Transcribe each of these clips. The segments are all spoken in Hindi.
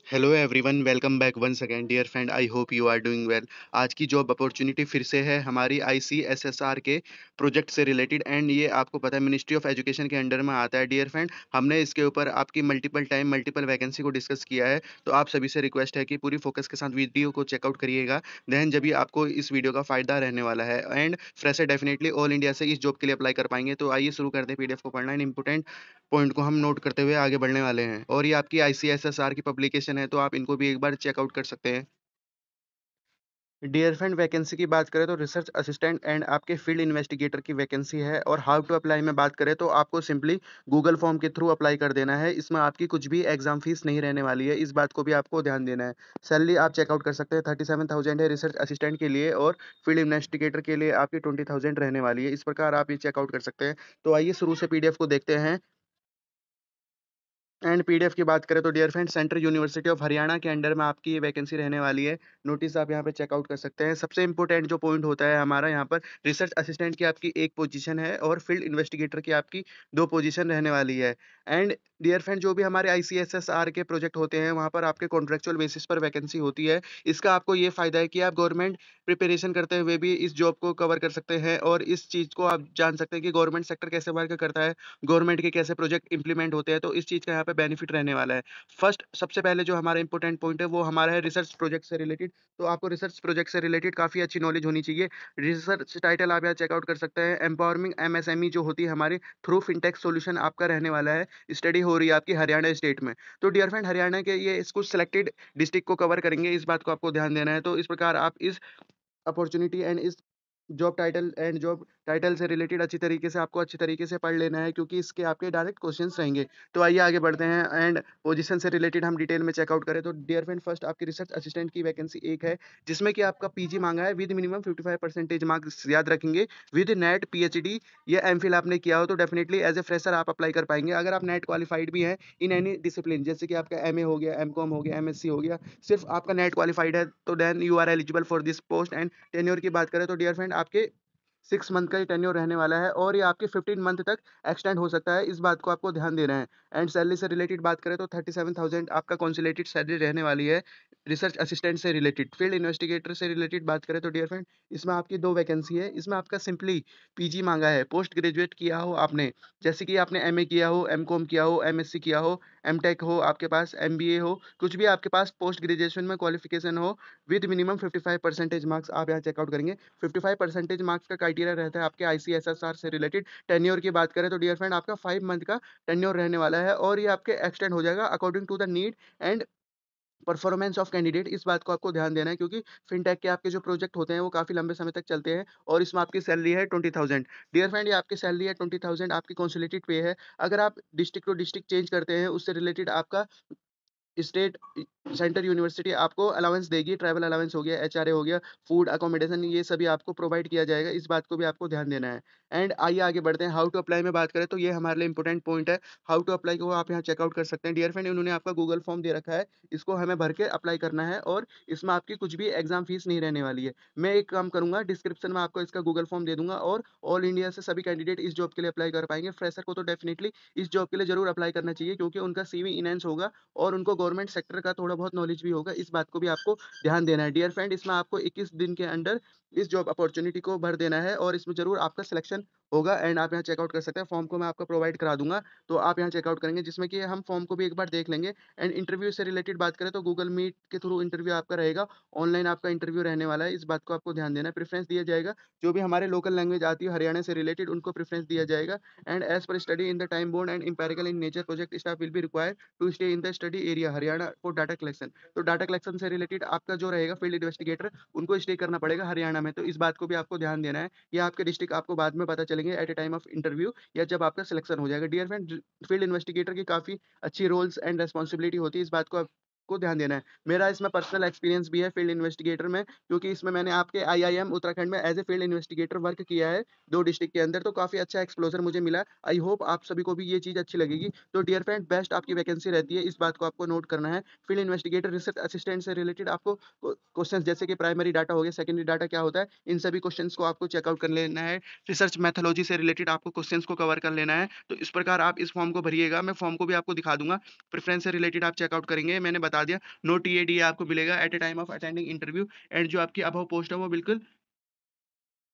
Hello everyone, welcome back once again dear friend. I hope you are doing well. आज की जॉब अपॉर्चुनिटी फिर से है हमारी आईसीएसएसआर के प्रोजेक्ट से रिलेटेड, एंड ये आपको पता है मिनिस्ट्री ऑफ एजुकेशन के अंडर में आता है डियर फ्रेंड। हमने इसके ऊपर आपकी मल्टीपल टाइम मल्टीपल वैकेंसी को डिस्कस किया है, तो आप सभी से रिक्वेस्ट है कि पूरी फोकस के साथ वीडियो को चेकआउट करिएगा। देन जब भी आपको इस वीडियो का फायदा रहने वाला है, and fresher definitely all India से इस जॉब के लिए अप्लाई कर पाएंगे। तो आइए शुरू करते हैं पीडीएफ को पढ़ना, एंड इंपोर्टेंट पॉइंट को हम नोट करते हुए आगे बढ़ने वाले हैं। और ये आपकी आईसीएसएसआर की पब्लिकेशन है, तो आप इनको भी एक बार चेकआउट कर सकते हैं। डियर फ्रेंड, वैकेंसी की बात करें तो रिसर्च असिस्टेंट एंड आपके फील्ड इन्वेस्टिगेटर की वैकेंसी है। और हाउ टू अप्लाई में बात करें तो आपको सिंपली गूगल फॉर्म के थ्रू अप्लाई कर देना है। इसमें आपकी कुछ भी एग्जाम फीस नहीं रहने वाली है, इस बात को भी आपको ध्यान देना है। सैलरी आप चेकआउट कर सकते हैं, 37,000 है रिसर्च असिस्टेंट के लिए, और फील्ड इन्वेस्टिगेटर के लिए आपकी 20,000 रहने वाली है। इस प्रकार आप ये चेकआउट कर सकते हैं। तो आइए शुरू से पीडीएफ को देखते हैं। एंड पीडीएफ की बात करें तो dear friend, central university of Haryana के अंडर में आपकी ये वैकेंसी रहने वाली है। नोटिस आप यहाँ पे चेकआउट कर सकते हैं। सबसे इंपॉर्टेंट जो पॉइंट होता है हमारा यहाँ पर, रिसर्च असिस्टेंट की आपकी एक पोजीशन है और फील्ड इन्वेस्टिगेटर की आपकी दो पोजीशन रहने वाली है। एंड डियर फ्रेंड, जो भी हमारे आईसीएसएसआर के प्रोजेक्ट होते हैं वहाँ पर आपके कॉन्ट्रेक्चुअल बेसिस पर वैकेंसी होती है। इसका आपको ये फायदा है कि आप गवर्नमेंट प्रिपरेशन करते हुए भी इस जॉब को कवर कर सकते हैं, और इस चीज़ को आप जान सकते हैं कि गवर्नमेंट सेक्टर कैसे वर्क करता है, गवर्नमेंट के कैसे प्रोजेक्ट इंप्लीमेंट होते हैं। तो इस चीज़ का यहाँ पे बेनिफिट रहने वाला है। फर्स्ट सबसे पहले जो हमारा इंपॉर्टेंट पॉइंट है वो हमारा है रिसर्च प्रोजेक्ट से रिलेटेड। तो आपको रिसर्च प्रोजेक्ट से रिलेटेड काफ़ी अच्छी नॉलेज होनी चाहिए। रिसर्च टाइटल आप यहाँ चेकआउट कर सकते हैं, एम्पावरिंग एमएसएमई जो होती है हमारी थ्रू फिनटेक सॉल्यूशन आपका रहने वाला है। स्टडी हो रही है आपकी हरियाणा स्टेट में। तो डियर फ्रेंड, हरियाणा के ये कुछ सिलेक्टेड डिस्ट्रिक्ट को कवर करेंगे, इस बात को आपको ध्यान देना है। तो इस प्रकार आप इस अपॉर्चुनिटी एंड इस जॉब टाइटल से रिलेटेड अच्छी तरीके से आपको अच्छी तरीके से पढ़ लेना है, क्योंकि इसके आपके डायरेक्ट क्वेश्चंस रहेंगे। तो आइए आगे बढ़ते हैं। एंड पोजीशन से रिलेटेड हम डिटेल में चेकआउट करें तो डियर फ्रेंड, फर्स्ट आपकी रिसर्च असिस्टेंट की वैकेंसी एक है, जिसमें कि आपका पीजी मांगा है विद मिनिमम 55% मार्क्स याद रखेंगे, विद नेट पीएचडी या एमफिल आपने किया हो तो डेफिनेटली एज ए फ्रेशर आप अप्लाई कर पाएंगे। अगर आप नेट क्वालिफाइड भी हैं इन एनी डिसिप्लिन, जैसे कि आपका एमए हो गया, एमकॉम हो गया, एमएससी हो गया, सिर्फ आपका नेट क्वालिफाइड है, तो then you are eligible for this post. And tenure की बात करें तो डियर फ्रेंड, आपके 6 मंथ का ही टेन्योर रहने वाला है, और ये आपके 15 मंथ तक एक्सटेंड हो सकता है, इस बात को आपको ध्यान देना है। एंड सैलरी से रिलेटेड बात करें तो 37,000 आपका कंसोलिडेटेड सैलरी रहने वाली है। रिसर्च असिस्टेंट से रिलेटेड, फील्ड इन्वेस्टिगेटर से रिलेटेड बात करें तो डियर फ्रेंड, इसमें आपकी 2 वैकेंसी है। इसमें आपका सिंपली पीजी माँगा है, पोस्ट ग्रेजुएट किया हो आपने, जैसे कि आपने एमए किया हो, एमकॉम किया हो, एमएससी किया हो, एमटेक हो, आपके पास एमबीए हो, कुछ भी आपके पास पोस्ट ग्रेजुएशन में क्वालिफिकेशन हो, विद मिनिमम 55% मार्क्स आप यहाँ चेकआउट करेंगे। 55% मार्क्स का क्राइटेरिया रहता है आपके आईसीएसएसआर से रिलेटेड। टेन्योर की बात करें तो डियर फ्रेंड, आपका 5 मंथ का टेन्योर रहने वाला है, और ये आपके एक्सटेंड हो जाएगा according to the need and performance of candidate. इस बात को आपको ध्यान देना है, क्योंकि फिनटेक के आपके जो प्रोजेक्ट होते हैं वो काफ़ी लंबे समय तक चलते हैं, और इसमें आपकी सैलरी है 20,000। डियर फ्रेंड, ये आपकी सैलरी है 20,000, आपकी कंसोलिडेटेड पे है। अगर आप डिस्ट्रिक्ट टू डिस्ट्रिक्ट चेंज करते हैं, उससे रिलेटेड आपका स्टेट सेंटर यूनिवर्सिटी आपको अलाउंस देगी, ट्रैवल अलाउंस हो गया, एचआरए हो गया, फूड अकोमोडेशन, ये सभी आपको प्रोवाइड किया जाएगा। इस बात को भी आपको ध्यान देना है। एंड आइए आगे बढ़ते हैं। हाउ टू अप्लाई में बात करें तो ये हमारे लिए इंपॉर्टेंट पॉइंट है। हाउ टू अप्लाई को आप यहाँ चेकआउट कर सकते हैं। डियर फ्रेंड, उन्होंने आपका गूगल फॉर्म दे रखा है, इसको हमें भर के अप्लाई करना है, और इसमें आपकी कुछ भी एग्जाम फीस नहीं रहने वाली है। मैं एक काम करूंगा, डिस्क्रिप्शन में आपको इसका गूगल फॉर्म दे दूंगा, और ऑल इंडिया से सभी कैंडिडेट इस जॉब के लिए अप्लाई कर पाएंगे। फ्रेशर को तो डेफिनेटली इस जॉब के लिए जरूर अप्लाई करना चाहिए, क्योंकि उनका सीवी इनहेंस होगा, और उनको गवर्नमेंट सेक्टर का थोड़ा बहुत नॉलेज भी होगा। इस बात को भी आपको ध्यान देना है। डियर फ्रेंड, इसमें आपको 21 दिन के अंदर इस जॉब अपॉर्चुनिटी को भर देना है, और इसमें ज़रूर आपका सिलेक्शन होगा। एंड आप यहाँ चेकआउट कर सकते हैं। फॉर्म को मैं आपको प्रोवाइड करा दूँगा, तो आप यहाँ चेकआउट करेंगे, जिसमें कि हम फॉर्म को भी एक बार देख लेंगे। एंड इंटरव्यू से रिलेटेड बात करें तो गूगल मीट के थ्रू इंटरव्यू आपका रहेगा, ऑनलाइन आपका इंटरव्यू रहने वाला है। इस बात को आपको ध्यान देना है। प्रेफ़रेंस दिया जाएगा, जो भी हमारे लोकल लैंग्वेज आती है हरियाणा से रिलेटेड, उनको प्रेफ़रेंस दिया जाएगा। And as per study in the time bound and empirical in nature project staff will be required to stay in the study area Haryana for data collection. तो डाटा कलेक्शन से रिलेटेड आपका जो रहेगा फील्ड इन्वेस्टिगेटर, उनको स्टे करना पड़ेगा हरियाणा में। तो इस बात को भी आपको ध्यान देना है। ये आपके डिस्ट्रिक्ट आपको बाद में पता चलेंगे at a time of interview, या जब आपका सिलेक्शन हो जाएगा। डियर फ्रेंड, फील्ड इन्वेस्टिगेटर की काफ़ी अच्छी रोल्स एंड रिस्पॉन्सिबिलिटी होती है, इस बात को आपको ध्यान देना है। मेरा इसमें पर्सनल एक्सपीरियंस भी है फील्ड इन्वेस्टिगेटर में, क्योंकि इसमें मैंने आपके आईआईएम उत्तराखंड में as a field investigator work किया है, 2 डिस्ट्रिक्ट के अंदर, तो काफ़ी अच्छा एक्सपोज़र मुझे मिला। आई होप आप सभी को भी ये चीज़ अच्छी लगेगी। तो डियर फ्रेंड, बेस्ट आपकी वैकेंसी रहती है, इस बात को आपको नोट करना है। फील्ड इन्वेस्टिगेटर, रिसर्च असिस्टेंट से रिलेटेड आपको क्वेश्चंस, जैसे कि प्राइमरी डाटा हो गया, सेकेंडरी डाटा क्या होता है, इन सभी क्वेश्चंस को आपको चेकआउट कर लेना है। रिसर्च मेथोलॉजी से रिलेटेड आपको क्वेश्चंस को कवर कर लेना है। तो इस प्रकार आप इस फॉर्म को भरिएगा, मैं फॉर्म को भी आपको दिखा दूँगा। प्रेफ़रेंस से रिलेटेड आप चेकआउट करेंगे। मैंने बता दिया। नो टीएडी आपको मिलेगा at a time of attending interview and जो आपकी अबव पोस्ट है वो बिल्कुल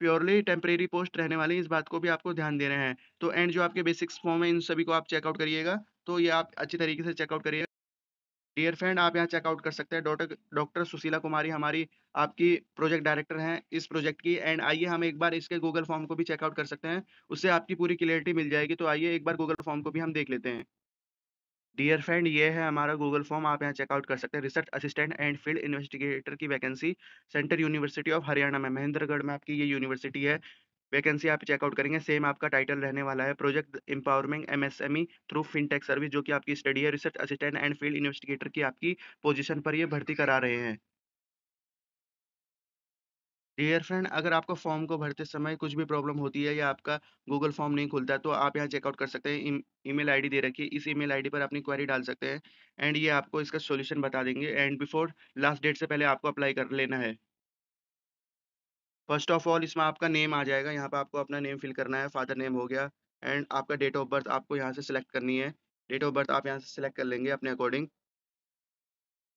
प्योरली टेम्परेरी पोस्ट रहने वाली है, इस बात को भी आपको ध्यान देना है। तो एंड जो आपके बेसिक्स फॉर्म है इन सभी को आप चेकआउट करिएगा, तो ये आप अच्छी तरीके से चेकआउट करिएगा। डियर फ्रेंड आप यहाँ चेकआउट कर सकते हैं डॉक्टर डॉक्टर सुशीला कुमारी हमारी आपकी प्रोजेक्ट डायरेक्टर हैं इस प्रोजेक्ट की एंड आइए हम एक बार इसके गूगल फॉर्म को भी चेकआउट कर सकते हैं, उससे आपकी पूरी क्लियरिटी मिल जाएगी। तो आइए एक बार गूगल फॉर्म को भी हम देख लेते हैं। डियर फ्रेंड ये है हमारा गूगल फॉर्म, आप यहाँ चेकआउट कर सकते हैं। Research assistant and field investigator की vacancy central university of Haryana में महेंद्रगढ़ में आपकी ये यूनिवर्सिटी है। वैकेंसी आप चेकआउट करेंगे, सेम आपका टाइटल रहने वाला है project empowerment MSME through fintech service, जो कि आपकी स्टडी है research assistant and field investigator की आपकी पोजीशन पर ये भर्ती करा रहे हैं। डियर फ्रेंड अगर आपको फॉर्म को भरते समय कुछ भी प्रॉब्लम होती है या आपका गूगल फॉर्म नहीं खुलता है तो आप यहाँ चेकआउट कर सकते हैं। ईमेल आईडी दे रखी है, इस ईमेल आईडी पर अपनी क्वेरी डाल सकते हैं एंड ये आपको इसका सॉल्यूशन बता देंगे एंड बिफोर लास्ट डेट से पहले आपको अप्लाई कर लेना है। फर्स्ट ऑफ ऑल इसमें आपका नेम आ जाएगा, यहाँ पे आपको अपना नेम फिल करना है, फादर नेम हो गया एंड आपका डेट ऑफ बर्थ आपको यहाँ से सिलेक्ट करनी है। डेट ऑफ बर्थ आप यहाँ से सिलेक्ट कर लेंगे अपने अकॉर्डिंग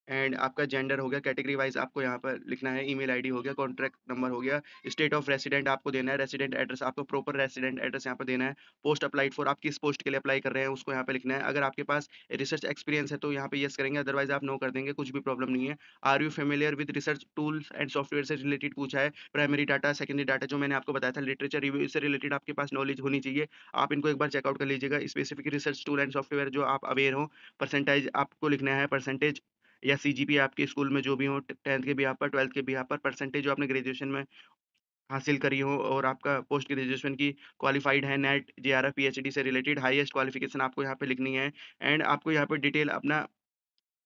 एंड आपका जेंडर हो गया, कैटेगरी वाइज़ आपको यहाँ पर लिखना है, ईमेल आईडी हो गया, कॉन्टैक्ट नंबर हो गया, स्टेट ऑफ रेसिडेंट आपको देना है, रेसिडेंट एड्रेस आपको प्रॉपर रेसिडेंट एड्रेस यहाँ पे देना है, पोस्ट अप्लाइड फॉर आप किस पोस्ट के लिए अप्लाई कर रहे हैं उसको यहाँ पे लिखना है। अगर आपके पास रिसर्च एक्सपीरियंस है तो यहाँ पे येस करेंगे, अदरवाइज़ आप नो कर देंगे, कुछ भी प्रॉब्लम नहीं है। Are you familiar with research tools and software से रिलेटेड पूछा है, प्राइमरी डाटा, सेकेंडरी डाटा जो मैंने आपको बताया था, लिटरेचर रिव्यू इससे रिलेटेड आपके पास नॉलेज होनी चाहिए। आप इनको एक बार चेकआउट कर लीजिएगा, specific research tool and software जो आप अवेयर हो, परसेंटाइज आपको लिखना है, परसेंटेज या सीजीपीए आपके स्कूल में जो भी हो 10th के बिहाफ़ पर 12th के बिहाफ़ पर परसेंटेज जो आपने ग्रेजुएशन में हासिल करी हो और आपका पोस्ट ग्रेजुएशन की क्वालिफाइड है नेट, जेआरएफ, पीएचडी से रिलेटेड हाईएस्ट क्वालिफिकेशन आपको यहाँ पे लिखनी है एंड आपको यहाँ पे डिटेल अपना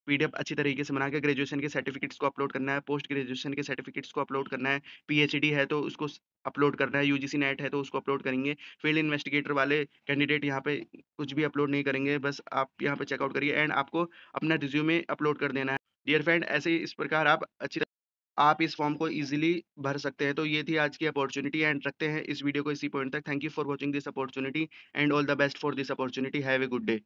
पीडीएफ अच्छी तरीके से बना के ग्रेजुएशन के सर्टिफिकेट्स को अपलोड करना है, पोस्ट ग्रेजुएशन के सर्टिफिकेट्स को अपलोड करना है, पीएचडी है तो उसको अपलोड करना है, यूजीसी नेट है तो उसको अपलोड करेंगे। फील्ड इन्वेस्टिगेटर वाले कैंडिडेट यहाँ पे कुछ भी अपलोड नहीं करेंगे, बस आप यहाँ पे चेकआउट करिए एंड आपको अपना रिज्यूमे अपलोड कर देना है। डियर फ्रेंड ऐसे ही इस प्रकार आप इस फॉर्म को इजीली भर सकते हैं। तो ये थी आज की अपॉर्चुनिटी एंड रखते हैं इस वीडियो को इसी पॉइंट तक। Thank you for watching this opportunity and all the best for this opportunity. Have a good day.